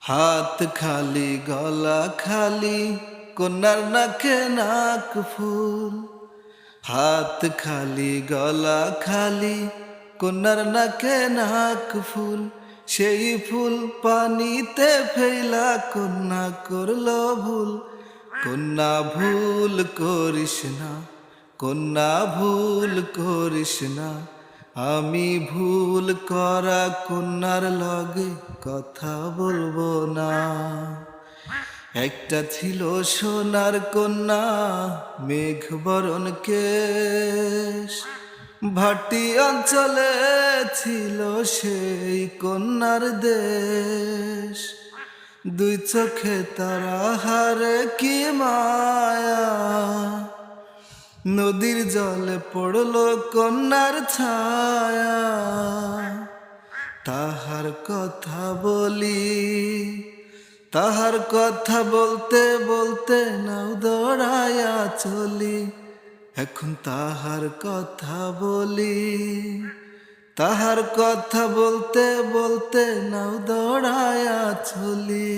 হাত খালি গলা খালি কন্যার নাকে নাক ফুল। হাত খালি গলা খালি কন্যার নাকে নাক ফুল। সেই ফুল পানিতে ফেলা কন্যা করলো ভুল। কন্যা ভুল করিস না, কন্যা ভুল করিস না। আমি ভুল করা কন্যার লগে কথা বলবো না। একটা ছিল সোনার কন্যা মেঘ বরণ কেশ। ভাটি অঞ্চলে ছিল সেই কন্যার দেশ। দুই চোখে তারা হারে কি মায়া, নদীর জলে পড়লো কন্যার ছায়া। তাহার কথা বলি, তাহার কথা বলতে বলতে নাও দৌড়ায়া চলি। এখন তাহার কথা বলি, তাহার কথা বলতে বলতে নাও দৌড়ায়া চলি।